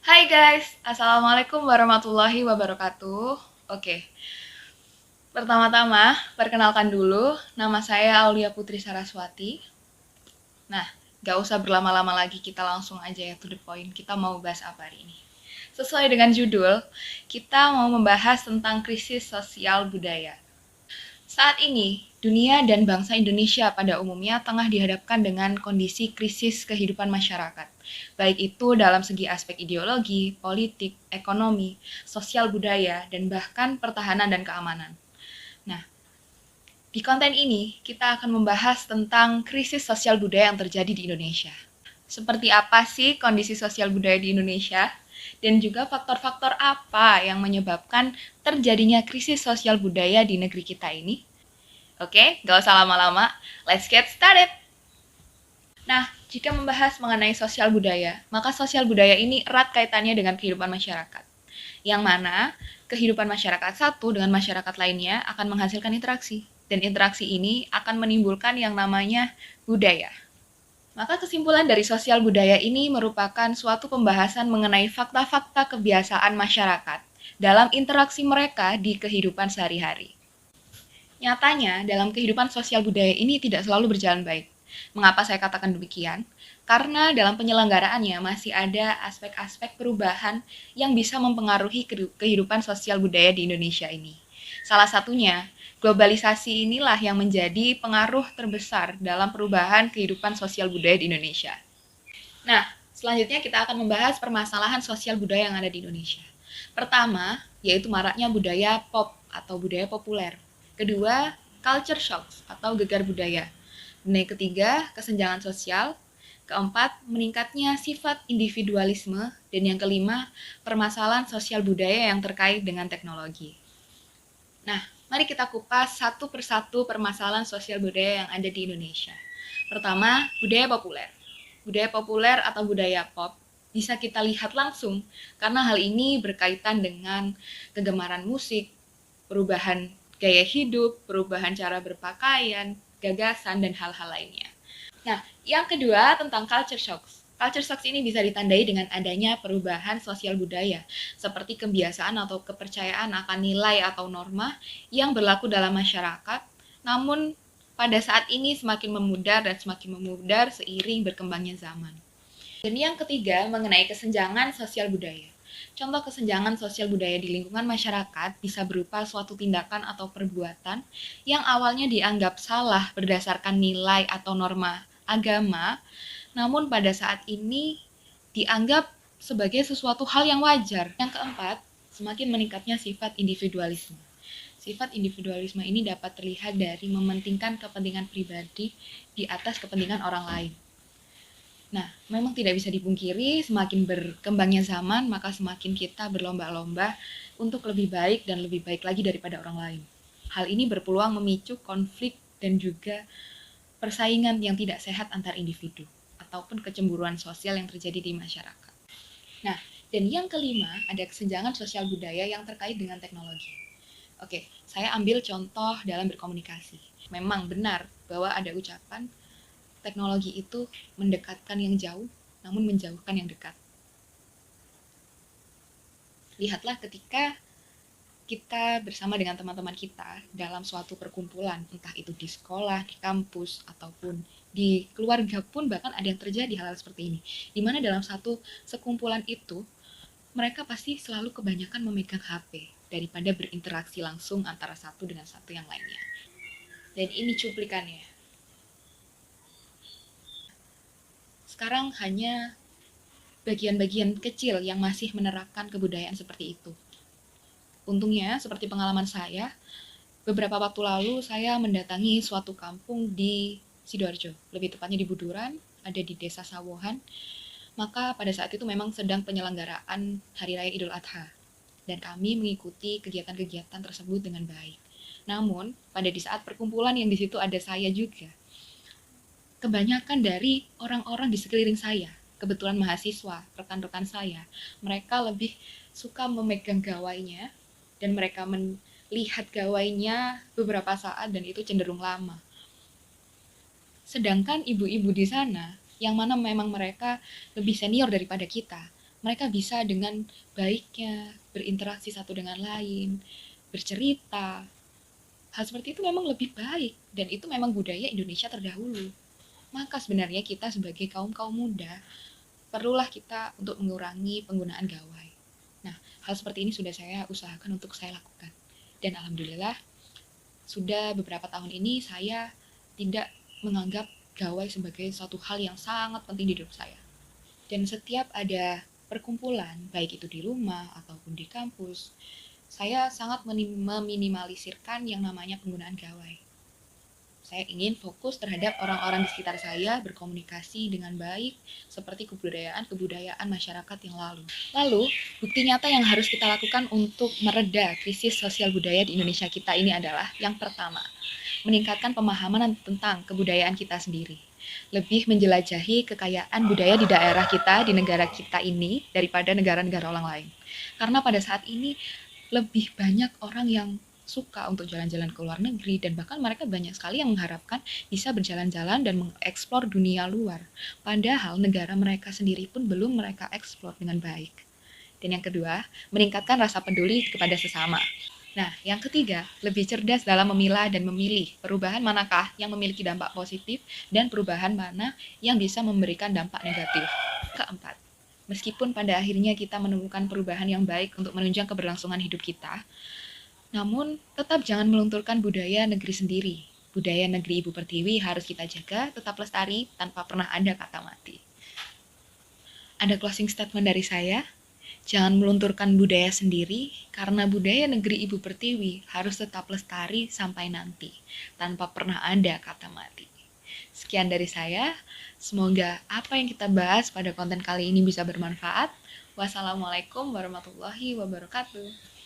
Hai guys, Assalamualaikum warahmatullahi wabarakatuh. Oke, pertama-tama perkenalkan dulu, nama saya Aulia Putri Saraswati. Nah, gak usah berlama-lama lagi, kita langsung aja ya to the point. Kita mau bahas apa hari ini? Sesuai dengan judul, kita mau membahas tentang krisis sosial budaya. Saat ini, dunia dan bangsa Indonesia pada umumnya tengah dihadapkan dengan kondisi krisis kehidupan masyarakat, baik itu dalam segi aspek ideologi, politik, ekonomi, sosial budaya, dan bahkan pertahanan dan keamanan. Nah, di konten ini kita akan membahas tentang krisis sosial budaya yang terjadi di Indonesia. Seperti apa sih kondisi sosial budaya di Indonesia? Dan juga faktor-faktor apa yang menyebabkan terjadinya krisis sosial budaya di negeri kita ini? Oke, gak usah lama-lama, let's get started! Nah, jika membahas mengenai sosial budaya, maka sosial budaya ini erat kaitannya dengan kehidupan masyarakat. Yang mana kehidupan masyarakat satu dengan masyarakat lainnya akan menghasilkan interaksi. Dan interaksi ini akan menimbulkan yang namanya budaya. Maka kesimpulan dari sosial budaya ini merupakan suatu pembahasan mengenai fakta-fakta kebiasaan masyarakat dalam interaksi mereka di kehidupan sehari-hari. Nyatanya, dalam kehidupan sosial budaya ini tidak selalu berjalan baik. Mengapa saya katakan demikian? Karena dalam penyelenggaraannya masih ada aspek-aspek perubahan yang bisa mempengaruhi kehidupan sosial budaya di Indonesia ini. Salah satunya, globalisasi inilah yang menjadi pengaruh terbesar dalam perubahan kehidupan sosial budaya di Indonesia. Nah, selanjutnya kita akan membahas permasalahan sosial budaya yang ada di Indonesia. Pertama, yaitu maraknya budaya pop atau budaya populer. Kedua, culture shocks atau gegar budaya. Dan yang ketiga, kesenjangan sosial. Keempat, meningkatnya sifat individualisme. Dan yang kelima, permasalahan sosial budaya yang terkait dengan teknologi. Nah, mari kita kupas satu persatu permasalahan sosial budaya yang ada di Indonesia. Pertama, budaya populer. Budaya populer atau budaya pop bisa kita lihat langsung karena hal ini berkaitan dengan kegemaran musik, perubahan gaya hidup, perubahan cara berpakaian, gagasan, dan hal-hal lainnya. Nah, yang kedua tentang culture shocks. Culture shocks ini bisa ditandai dengan adanya perubahan sosial budaya, seperti kebiasaan atau kepercayaan akan nilai atau norma yang berlaku dalam masyarakat, namun pada saat ini semakin memudar dan semakin memudar seiring berkembangnya zaman. Dan yang ketiga, mengenai kesenjangan sosial budaya. Contoh kesenjangan sosial budaya di lingkungan masyarakat bisa berupa suatu tindakan atau perbuatan yang awalnya dianggap salah berdasarkan nilai atau norma agama, namun pada saat ini dianggap sebagai sesuatu hal yang wajar. Yang keempat, semakin meningkatnya sifat individualisme. Sifat individualisme ini dapat terlihat dari mementingkan kepentingan pribadi di atas kepentingan orang lain. Nah, memang tidak bisa dipungkiri, semakin berkembangnya zaman, maka semakin kita berlomba-lomba untuk lebih baik dan lebih baik lagi daripada orang lain. Hal ini berpeluang memicu konflik dan juga persaingan yang tidak sehat antar individu, ataupun kecemburuan sosial yang terjadi di masyarakat. Nah, dan yang kelima, ada kesenjangan sosial budaya yang terkait dengan teknologi. Oke, saya ambil contoh dalam berkomunikasi. Memang benar bahwa ada ucapan teknologi itu mendekatkan yang jauh, namun menjauhkan yang dekat. Lihatlah ketika kita bersama dengan teman-teman kita dalam suatu perkumpulan, entah itu di sekolah, di kampus, ataupun di keluarga pun bahkan ada yang terjadi hal-hal seperti ini. Di mana dalam satu sekumpulan itu, mereka pasti selalu kebanyakan memegang HP daripada berinteraksi langsung antara satu dengan satu yang lainnya. Dan ini cuplikannya. Sekarang hanya bagian-bagian kecil yang masih menerapkan kebudayaan seperti itu. Untungnya, seperti pengalaman saya, beberapa waktu lalu saya mendatangi suatu kampung di Sidoarjo, lebih tepatnya di Buduran, ada di Desa Sawohan. Maka pada saat itu memang sedang penyelenggaraan Hari Raya Idul Adha, dan kami mengikuti kegiatan-kegiatan tersebut dengan baik. Namun, pada di saat perkumpulan yang di situ ada saya juga, kebanyakan dari orang-orang di sekeliling saya, kebetulan mahasiswa, rekan-rekan saya, mereka lebih suka memegang gawainya dan mereka melihat gawainya beberapa saat dan itu cenderung lama. Sedangkan ibu-ibu di sana, yang mana memang mereka lebih senior daripada kita, Mereka bisa dengan baiknya berinteraksi satu dengan lain, bercerita. Hal seperti itu memang lebih baik, dan itu memang budaya Indonesia terdahulu. Maka sebenarnya kita sebagai kaum-kaum muda, perlulah kita untuk mengurangi penggunaan gawai. Nah, hal seperti ini sudah saya usahakan untuk saya lakukan. Dan alhamdulillah, sudah beberapa tahun ini saya tidak menganggap gawai sebagai suatu hal yang sangat penting di hidup saya. Dan setiap ada perkumpulan, baik itu di rumah ataupun di kampus, saya sangat meminimalisirkan yang namanya penggunaan gawai. Saya ingin fokus terhadap orang-orang di sekitar saya, berkomunikasi dengan baik, seperti kebudayaan masyarakat yang lalu. Lalu, bukti nyata yang harus kita lakukan untuk mereda krisis sosial budaya di Indonesia kita ini adalah, yang pertama, meningkatkan pemahaman tentang kebudayaan kita sendiri. Lebih menjelajahi kekayaan budaya di daerah kita, di negara kita ini, daripada negara-negara orang lain. Karena pada saat ini, lebih banyak orang yang suka untuk jalan-jalan ke luar negeri, dan bahkan mereka banyak sekali yang mengharapkan bisa berjalan-jalan dan mengeksplor dunia luar. Padahal negara mereka sendiri pun belum mereka eksplor dengan baik. Dan yang kedua, meningkatkan rasa peduli kepada sesama. Nah, yang ketiga, lebih cerdas dalam memilah dan memilih perubahan manakah yang memiliki dampak positif dan perubahan mana yang bisa memberikan dampak negatif. Keempat, meskipun pada akhirnya kita menemukan perubahan yang baik untuk menunjang keberlangsungan hidup kita, namun tetap jangan melunturkan budaya negeri sendiri. Budaya negeri Ibu Pertiwi harus kita jaga, tetap lestari tanpa pernah ada kata mati. Ada closing statement dari saya. Jangan melunturkan budaya sendiri, karena budaya negeri Ibu Pertiwi harus tetap lestari sampai nanti, tanpa pernah ada kata mati. Sekian dari saya, semoga apa yang kita bahas pada konten kali ini bisa bermanfaat. Wassalamualaikum warahmatullahi wabarakatuh.